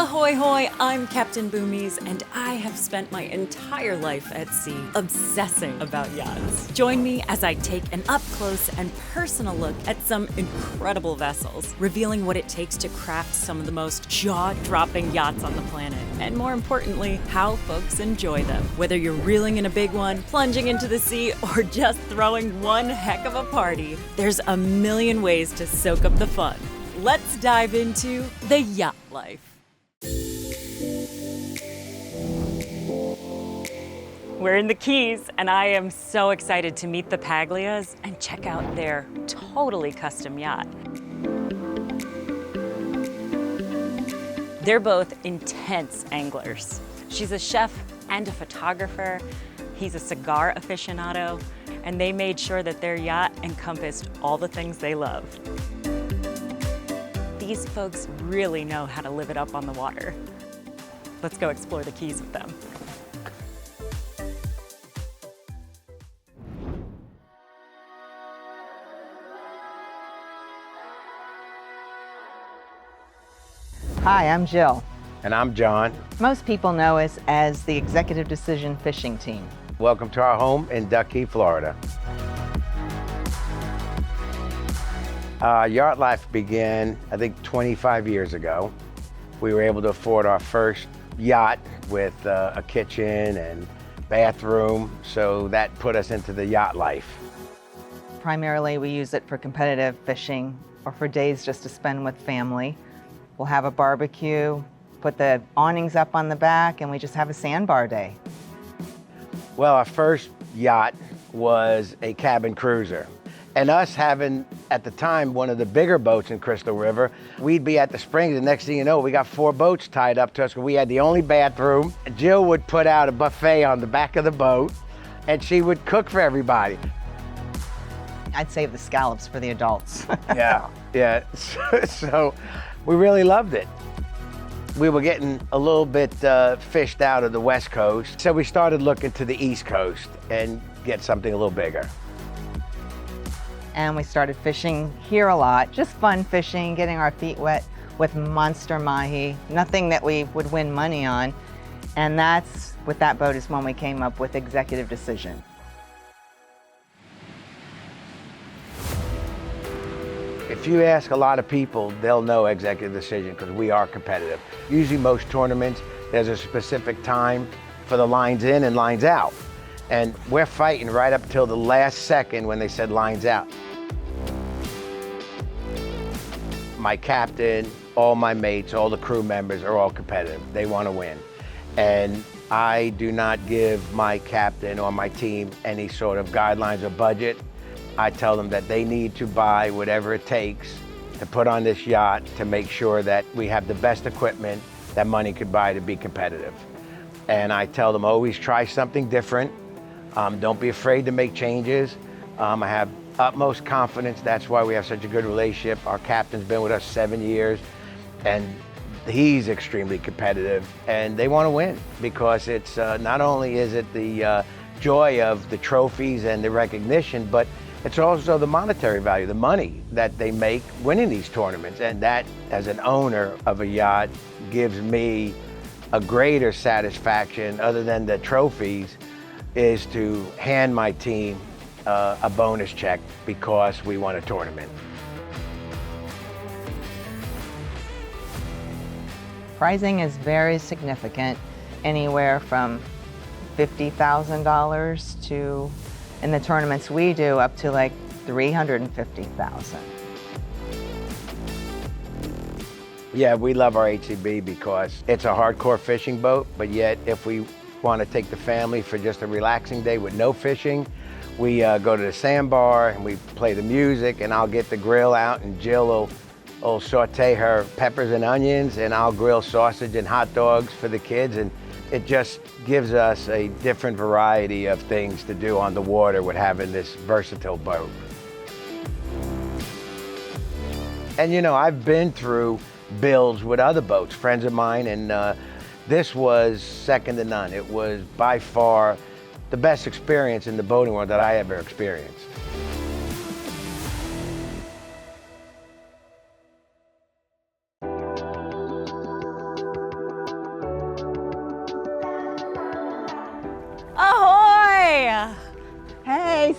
Ahoy hoy, I'm Captain Boomies, and I have spent my entire life at sea obsessing about yachts. Join me as I take an up-close and personal look at some incredible vessels, revealing what it takes to craft some of the most jaw-dropping yachts on the planet, and more importantly, how folks enjoy them. Whether you're reeling in a big one, plunging into the sea, or just throwing one heck of a party, there's a million ways to soak up the fun. Let's dive into the yacht life. We're in the Keys, and I am so excited to meet the Paglias and check out their totally custom yacht. They're both intense anglers. She's a chef and a photographer. He's a cigar aficionado, and they made sure that their yacht encompassed all the things they love. These folks really know how to live it up on the water. Let's go explore the Keys with them. Hi, I'm Jill. And I'm John. Most people know us as the Executive Decision Fishing Team. Welcome to our home in Duck Key, Florida. Yacht life began, I think, 25 years ago. We were able to afford our first yacht with a kitchen and bathroom, so that put us into the yacht life. Primarily, we use it for competitive fishing or for days just to spend with family. We'll have a barbecue, put the awnings up on the back, and we just have a sandbar day. Well, our first yacht was a cabin cruiser. And us having, at the time, one of the bigger boats in Crystal River, we'd be at the springs, and next thing you know, we got 4 boats tied up to us. We had the only bathroom. Jill would put out a buffet on the back of the boat, and she would cook for everybody. I'd save the scallops for the adults. Yeah. So we really loved it. We were getting a little bit fished out of the West Coast, so we started looking to the East Coast and get something a little bigger. And we started fishing here a lot, just fun fishing, getting our feet wet with monster mahi, nothing that we would win money on. And that's, with that boat is when we came up with Executive Decision. If you ask a lot of people, they'll know Executive Decision because we are competitive. Usually most tournaments, there's a specific time for the lines in and lines out. And we're fighting right up till the last second when they said lines out. My captain, all my mates, all the crew members are all competitive. They want to win. And I do not give my captain or my team any sort of guidelines or budget. I tell them that they need to buy whatever it takes to put on this yacht to make sure that we have the best equipment that money could buy to be competitive. And I tell them always try something different. Don't be afraid to make changes. I have utmost confidence. That's why we have such a good relationship. Our captain's been with us 7 years, and he's extremely competitive, and they want to win because it's not only is it the joy of the trophies and the recognition, but it's also the monetary value, the money that they make winning these tournaments. And that, as an owner of a yacht, gives me a greater satisfaction other than the trophies, is to hand my team a bonus check because we won a tournament. Pricing is very significant, anywhere from $50,000 to, in the tournaments we do, up to like $350,000. Yeah, we love our HCB because it's a hardcore fishing boat, but yet if we want to take the family for just a relaxing day with no fishing, we go to the sandbar and we play the music, and I'll get the grill out and Jill will saute her peppers and onions, and I'll grill sausage and hot dogs for the kids, and it just gives us a different variety of things to do on the water with having this versatile boat. And you know, I've been through builds with other boats, friends of mine, and this was second to none. It was by far the best experience in the boating world that I ever experienced.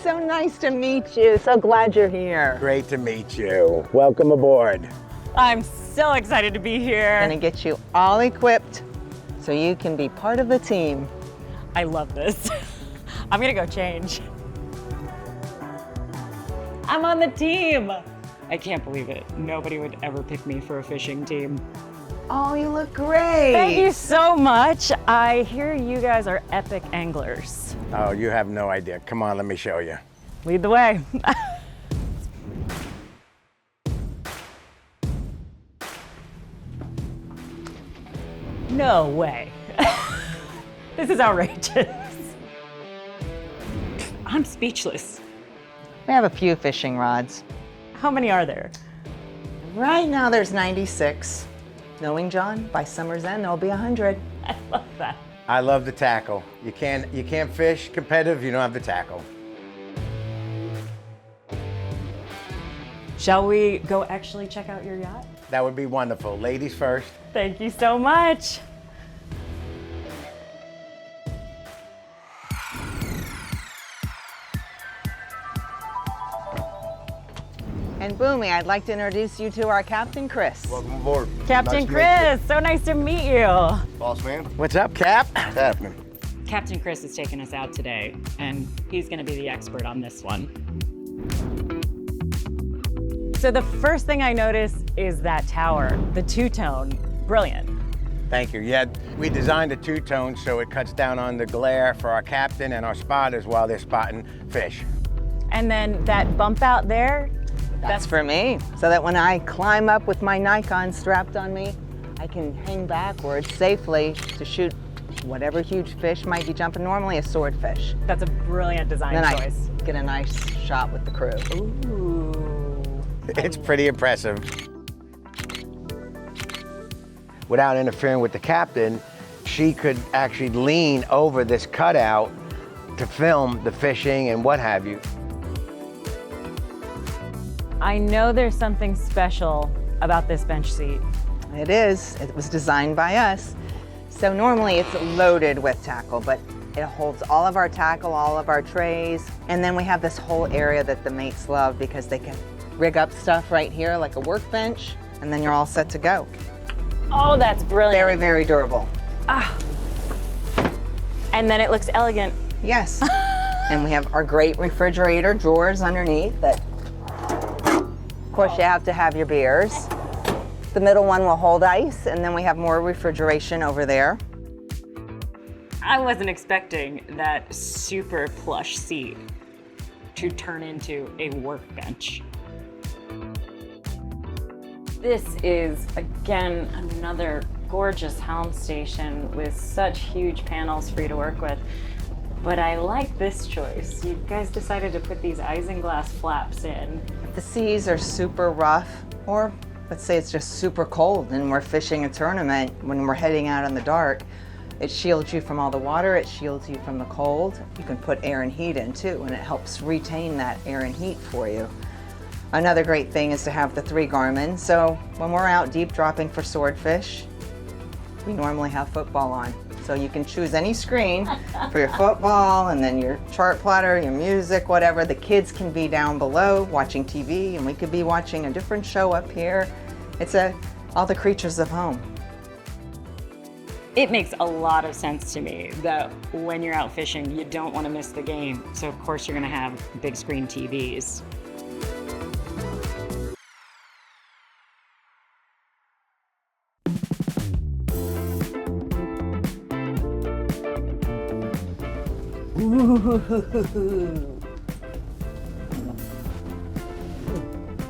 so nice to meet you. So glad you're here. Great to meet you. Welcome aboard. I'm so excited to be here. Gonna get you all equipped so you can be part of the team. I love this. I'm gonna go change. I'm on the team. I can't believe it. Nobody would ever pick me for a fishing team. Oh, you look great. Thank you so much. I hear you guys are epic anglers. Oh, you have no idea. Come on, let me show you. Lead the way. No way. This is outrageous. I'm speechless. We have a few fishing rods. How many are there? Right now there's 96. Knowing John, by summer's end there'll be 100. I love that. I love the tackle. You can't fish competitive if you don't have the tackle. Shall we go actually check out your yacht? That would be wonderful. Ladies first. Thank you so much. And Boomy, I'd like to introduce you to our Captain Chris. Welcome aboard. Captain Nice to Chris, so nice to meet you. meet you. Boss man, What's up, Cap? what's happening? Captain Chris is taking us out today, and he's gonna be the expert on this one. So the first thing I notice is that tower, the two-tone, brilliant. Thank you. Yeah, we designed a two-tone so it cuts down on the glare for our captain and our spotters while they're spotting fish. And then that bump out there, That's for me, so that when I climb up with my Nikon strapped on me, I can hang backwards safely to shoot whatever huge fish might be jumping, normally a swordfish. that's a brilliant design Then choice. I get a nice shot with the crew. Ooh. It's pretty impressive. Without interfering with the captain, she could actually lean over this cutout to film the fishing and what have you. I know there's something special about this bench seat. It is. It was designed by us. So normally it's loaded with tackle, but it holds all of our tackle, all of our trays, and then we have this whole area that the mates love because they can rig up stuff right here like a workbench, and then you're all set to go. Oh, that's brilliant. Very, very durable. And then it looks elegant. Yes. And we have our great refrigerator drawers underneath that, of course, you have to have your beers. The middle one will hold ice, and then we have more refrigeration over there. I wasn't expecting that super plush seat to turn into a workbench. This is, again, another gorgeous helm station with such huge panels for you to work with. But I like this choice. You guys decided to put these isinglass flaps in. If the seas are super rough, or let's say it's just super cold and we're fishing a tournament when we're heading out in the dark, it shields you from all the water, it shields you from the cold. You can put air and heat in too, and it helps retain that air and heat for you. Another great thing is to have the 3 Garmin. So when we're out deep dropping for swordfish, we normally have football on. So you can choose any screen for your football, and then your chart plotter, your music, whatever. The kids can be down below watching TV, and we could be watching a different show up here. It's all the creatures of home. It makes a lot of sense to me that when you're out fishing, you don't want to miss the game. So of course you're going to have big screen TVs.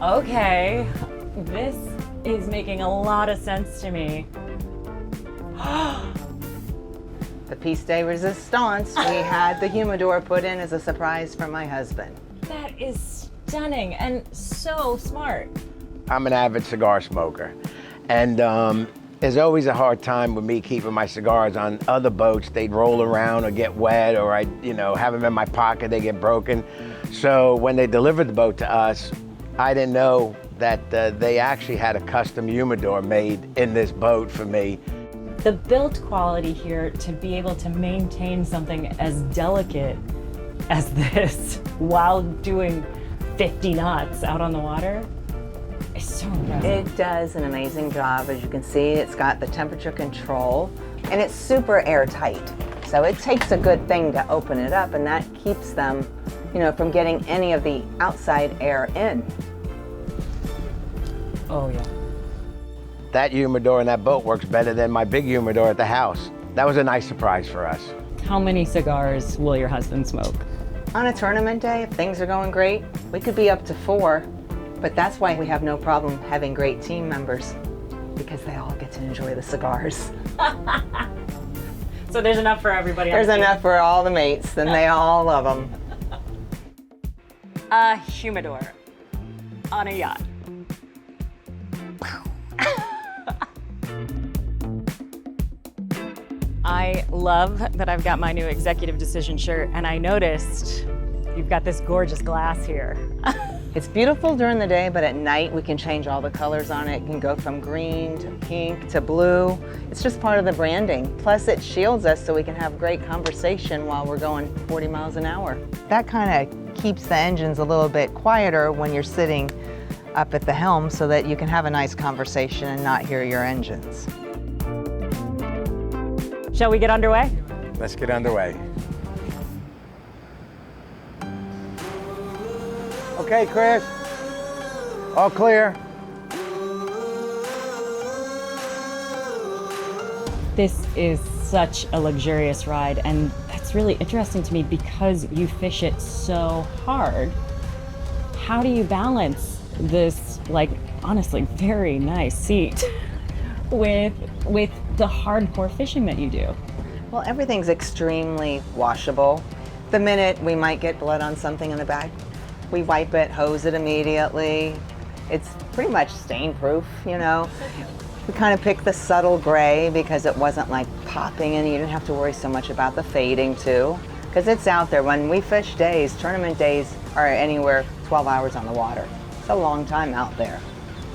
Okay, this is making a lot of sense to me. The piece de resistance, we had the humidor put in as a surprise for my husband. That is stunning and so smart. I'm an avid cigar smoker, and there's always a hard time with me keeping my cigars on other boats. They'd roll around or get wet, or I, have them in my pocket, they get broken. So when they delivered the boat to us, I didn't know that they actually had a custom humidor made in this boat for me. The build quality here to be able to maintain something as delicate as this while doing 50 knots out on the water is so impressive. It does an amazing job. As you can see, it's got the temperature control and it's super airtight. So it takes a good thing to open it up, and that keeps them, from getting any of the outside air in. Oh yeah. That humidor in that boat works better than my big humidor at the house. That was a nice surprise for us. How many cigars will your husband smoke? On a tournament day, if things are going great, we could be up to 4, but that's why we have no problem having great team members, because they all get to enjoy the cigars. So there's enough for everybody. There's enough for all the mates, and they all love them. A humidor on a yacht. I love that I've got my new executive decision shirt, and I noticed you've got this gorgeous glass here. It's beautiful during the day, but at night we can change all the colors on it. It can go from green to pink to blue. It's just part of the branding. Plus it shields us so we can have great conversation while we're going 40 miles an hour. That kind of keeps the engines a little bit quieter when you're sitting up at the helm, so that you can have a nice conversation and not hear your engines. Shall we get underway? Let's get underway. Okay, Chris. All clear. This is such a luxurious ride, and that's really interesting to me because you fish it so hard. How do you balance this, honestly, very nice seat with the hardcore fishing that you do? Well, everything's extremely washable. The minute we might get blood on something in the back, we wipe it, hose it immediately. It's pretty much stain proof, We kind of picked the subtle gray because it wasn't popping, and you didn't have to worry so much about the fading too, because it's out there. When we fish days, tournament days are anywhere 12 hours on the water. It's a long time out there.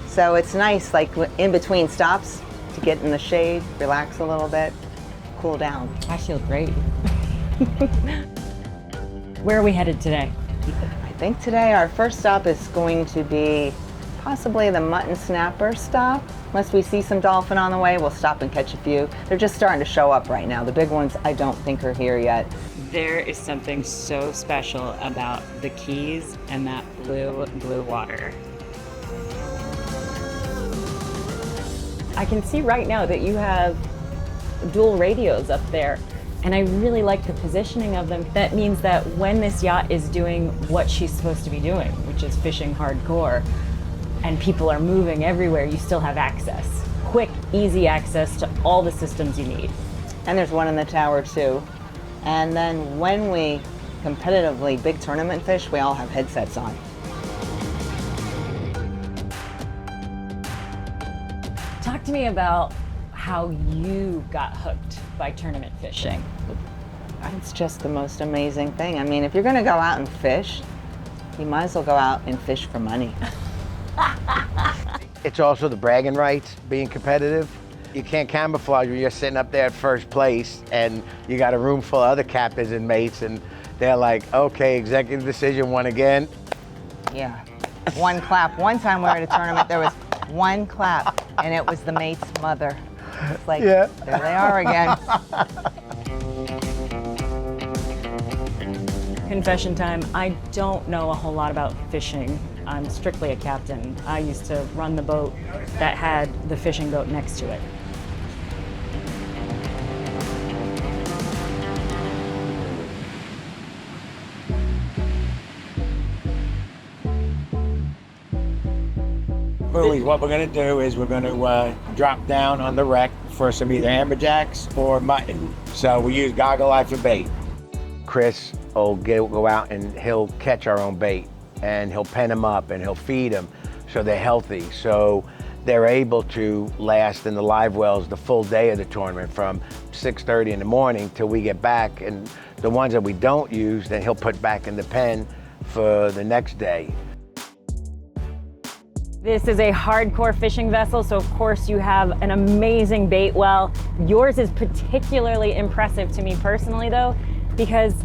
So it's nice, in between stops, to get in the shade, relax a little bit, cool down. I feel great. Where are we headed today? I think today our first stop is going to be possibly the mutton snapper stop. Unless we see some dolphin on the way, we'll stop and catch a few. They're just starting to show up right now. The big ones I don't think are here yet. There is something so special about the Keys and that blue water. I can see right now that you have dual radios up there, and I really like the positioning of them. That means that when this yacht is doing what she's supposed to be doing, which is fishing hardcore, and people are moving everywhere, you still have access. Quick, easy access to all the systems you need. And there's one in the tower too. And then when we competitively big tournament fish, we all have headsets on. Talk to me about how you got hooked by tournament fishing. It's just the most amazing thing. I mean, if you're gonna go out and fish, you might as well go out and fish for money. It's also the bragging rights, being competitive. You can't camouflage when you're sitting up there at first place and you got a room full of other captains and mates, and they're like, okay, executive decision, one again. Yeah, one clap. One time we were at a tournament, there was one clap, and it was the mate's mother. It's like, Yeah. There they are again. Confession time, I don't know a whole lot about fishing. I'm strictly a captain. I used to run the boat that had the fishing boat next to it. Boomies, what we're going to do is we're going to drop down on the wreck for some either amberjacks or mutton. So we use goggle eye for bait. Chris will go out and he'll catch our own bait, and he'll pen them up and he'll feed them so they're healthy. So they're able to last in the live wells the full day of the tournament from 6:30 in the morning till we get back. And the ones that we don't use, then he'll put back in the pen for the next day. This is a hardcore fishing vessel, so of course you have an amazing bait well. Yours is particularly impressive to me personally though, because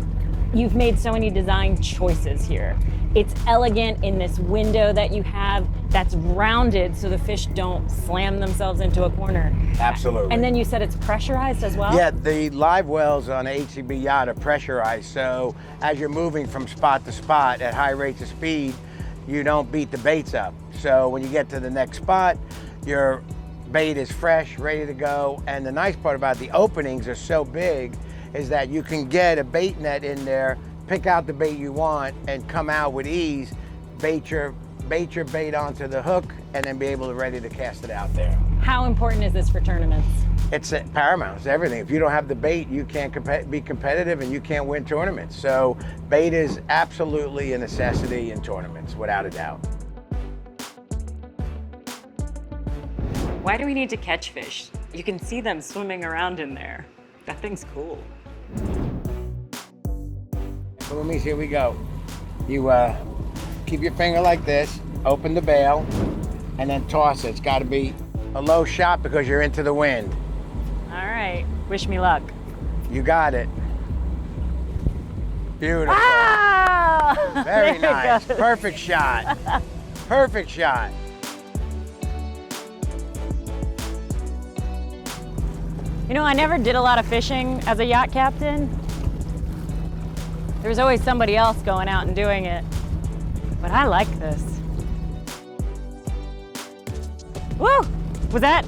You've made so many design choices here. It's elegant in this window that you have that's rounded so the fish don't slam themselves into a corner. Absolutely. And then you said it's pressurized as well? Yeah, the live wells on the HCB yacht are pressurized, so as you're moving from spot to spot at high rates of speed, you don't beat the baits up. So when you get to the next spot, your bait is fresh, ready to go. And the nice part about the openings are so big is that you can get a bait net in there, pick out the bait you want, and come out with ease, bait your bait onto the hook, and then be able to ready to cast it out there. How important is this for tournaments? It's paramount, it's everything. If you don't have the bait, you can't be competitive and you can't win tournaments. So bait is absolutely a necessity in tournaments, without a doubt. Why do we need to catch fish? You can see them swimming around in there. That thing's cool. Boomies, here we go. You keep your finger like this, open the bail, and then toss it. It's got to be a low shot because you're into the wind. All right, wish me luck. You got it. Beautiful. Ah! Very There it nice. goes. Perfect shot. Perfect shot. You know, I never did a lot of fishing as a yacht captain. There was always somebody else going out and doing it. But I like this. Woo! Was that?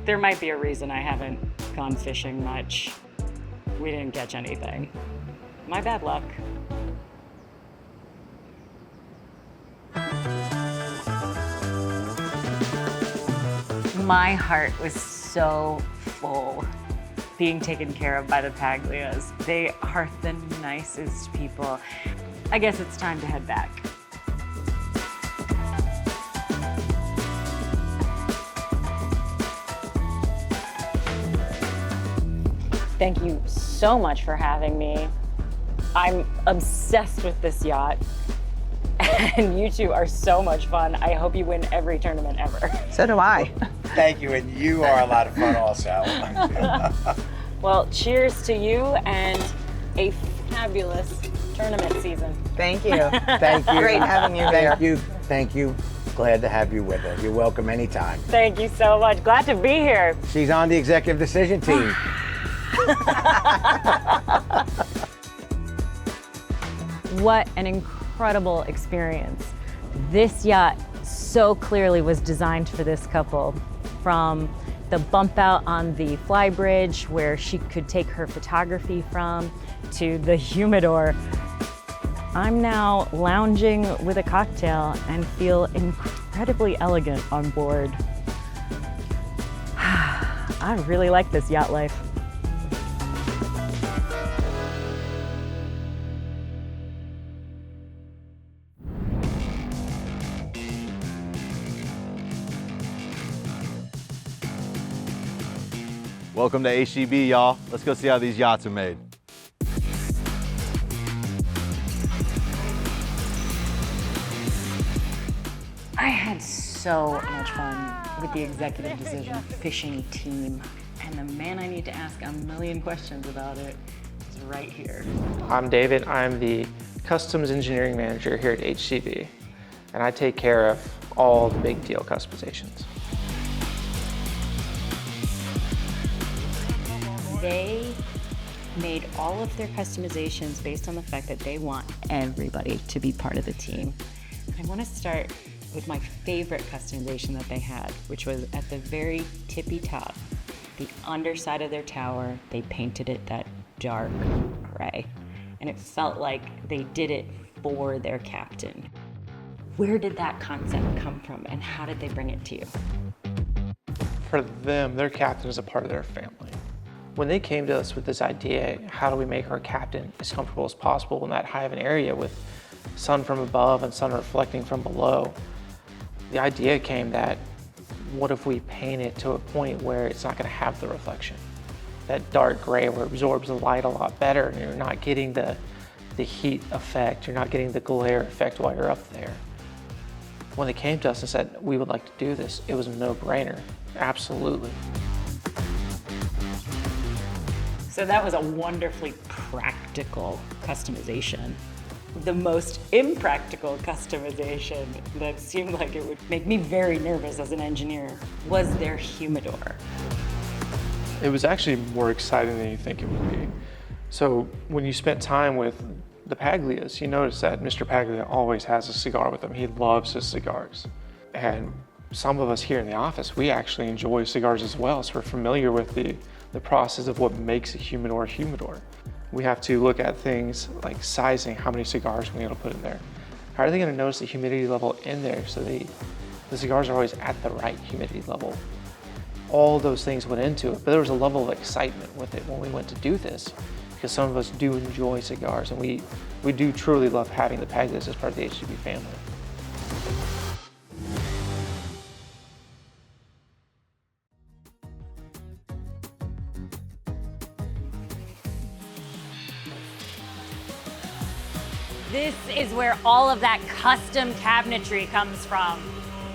There might be a reason I haven't gone fishing much. We didn't catch anything. My bad luck. My heart was so full being taken care of by the Paglias. They are the nicest people. I guess it's time to head back. Thank you so much for having me. I'm obsessed with this yacht. And you two are so much fun. I hope you win every tournament ever. So do I. Thank you, and you are a lot of fun also. Well, cheers to you and a fabulous tournament season. Thank you. Thank you. Great having you there. Thank you. Thank you. Glad to have you with us. You're welcome anytime. Thank you so much. Glad to be here. She's on the executive decision team. What an incredible experience. This yacht so clearly was designed for this couple. From the bump out on the fly bridge where she could take her photography from, to the humidor. I'm now lounging with a cocktail and feel incredibly elegant on board. I really like this yacht life. Welcome to HCB, y'all. Let's go see how these yachts are made. I had so much fun with the executive decision fishing team. And the man I need to ask a million questions about it is right here. I'm David. I'm the Customs Engineering Manager here at HCB, and I take care of all the big deal customizations. They made all of their customizations based on the fact that they want everybody to be part of the team. I want to start with my favorite customization that they had, which was at the very tippy top, the underside of their tower. They painted it that dark gray, and it felt like they did it for their captain. Where did that concept come from, and how did they bring it to you? For them, their captain is a part of their family. When they came to us with this idea, how do we make our captain as comfortable as possible in that high of an area with sun from above and sun reflecting from below? The idea came that, what if we paint it to a point where it's not going to have the reflection? That dark gray where it absorbs the light a lot better, and you're not getting the heat effect, you're not getting the glare effect while you're up there. When they came to us and said, we would like to do this, it was a no-brainer. Absolutely. So that was a wonderfully practical customization. The most impractical customization that seemed like it would make me very nervous as an engineer was their humidor. It was actually more exciting than you think it would be. So when you spent time with the Paglias, you notice that Mr. Paglia always has a cigar with him. He loves his cigars. And some of us here in the office, we actually enjoy cigars as well, so we're familiar with the process of what makes a humidor a humidor. We have to look at things like sizing, how many cigars we're going to put in there. How are they going to notice the humidity level in there so the cigars are always at the right humidity level? All those things went into it, but there was a level of excitement with it when we went to do this, because some of us do enjoy cigars, and we do truly love having the Paglias as part of the HGB family. This is where all of that custom cabinetry comes from.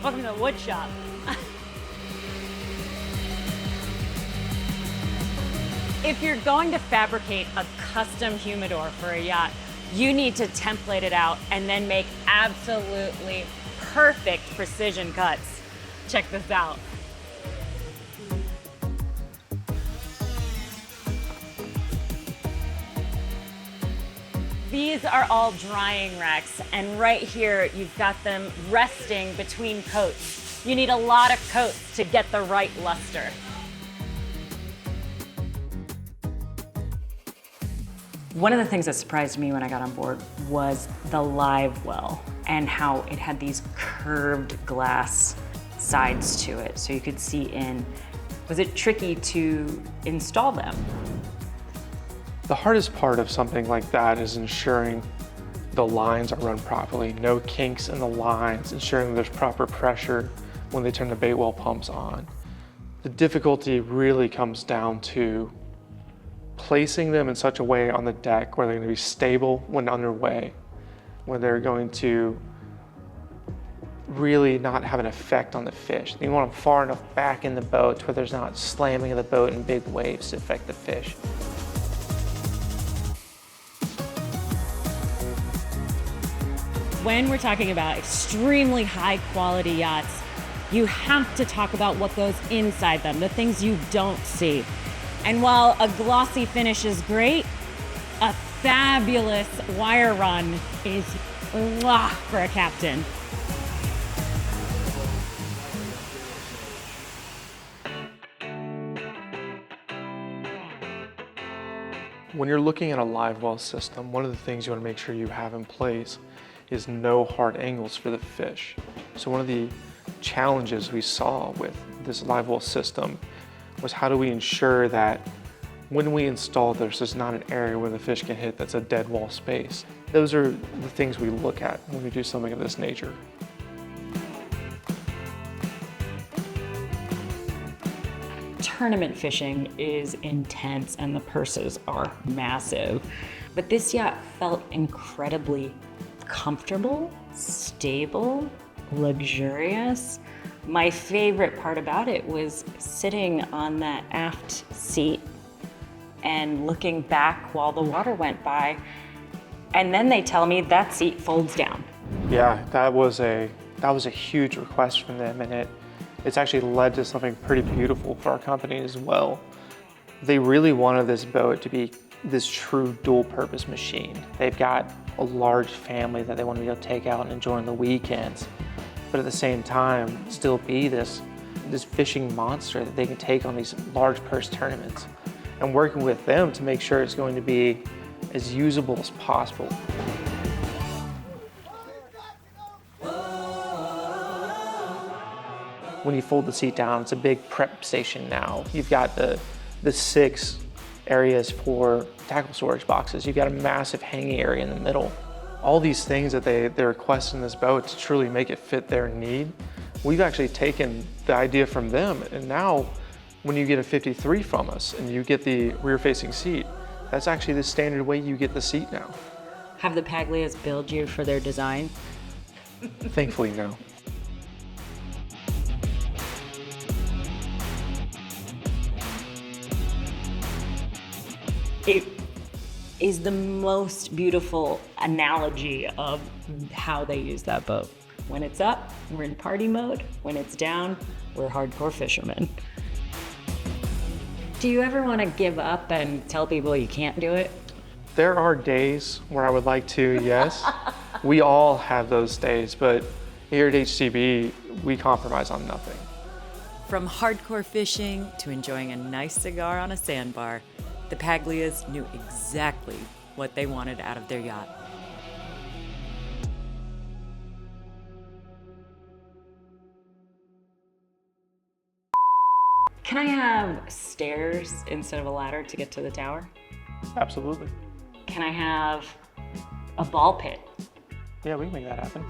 Welcome to the wood shop. If you're going to fabricate a custom humidor for a yacht, you need to template it out and then make absolutely perfect precision cuts. Check this out. These are all drying racks, and right here you've got them resting between coats. You need a lot of coats to get the right luster. One of the things that surprised me when I got on board was the live well and how it had these curved glass sides to it so you could see in. Was it tricky to install them? The hardest part of something like that is ensuring the lines are run properly, no kinks in the lines, ensuring there's proper pressure when they turn the bait well pumps on. The difficulty really comes down to placing them in such a way on the deck where they're going to be stable when underway, where they're going to really not have an effect on the fish. You want them far enough back in the boat where there's not slamming of the boat and big waves to affect the fish. When we're talking about extremely high quality yachts, you have to talk about what goes inside them, the things you don't see. And while a glossy finish is great, a fabulous wire run is mwah for a captain. When you're looking at a live well system, one of the things you want to make sure you have in place is no hard angles for the fish. So one of the challenges we saw with this live well system was how do we ensure that when we install this, there's not an area where the fish can hit that's a dead wall space. Those are the things we look at when we do something of this nature. Tournament fishing is intense and the purses are massive, but this yacht felt incredibly comfortable, stable, luxurious. My favorite part about it was sitting on that aft seat and looking back while the water went by. And then they tell me that seat folds down. Yeah, that was a huge request from them, and it's actually led to something pretty beautiful for our company as well. They really wanted this boat to be this true dual purpose machine. They've got a large family that they want to be able to take out and enjoy on the weekends, but at the same time still be this fishing monster that they can take on these large purse tournaments, and working with them to make sure it's going to be as usable as possible. When you fold the seat down, it's a big prep station now. You've got the 6 areas for tackle storage boxes. You've got a massive hanging area in the middle. All these things that they request in this boat to truly make it fit their need, we've actually taken the idea from them, and now when you get a 53 from us and you get the rear-facing seat, that's actually the standard way you get the seat now. Have the Paglias build you for their design? Thankfully, no. It is the most beautiful analogy of how they use that boat. When it's up, we're in party mode. When it's down, we're hardcore fishermen. Do you ever want to give up and tell people you can't do it? There are days where I would like to, yes. We all have those days, but here at HCB, we compromise on nothing. From hardcore fishing to enjoying a nice cigar on a sandbar, the Paglias knew exactly what they wanted out of their yacht. Can I have stairs instead of a ladder to get to the tower? Absolutely. Can I have a ball pit? Yeah, we can make that happen.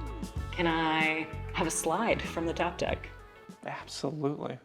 Can I have a slide from the top deck? Absolutely.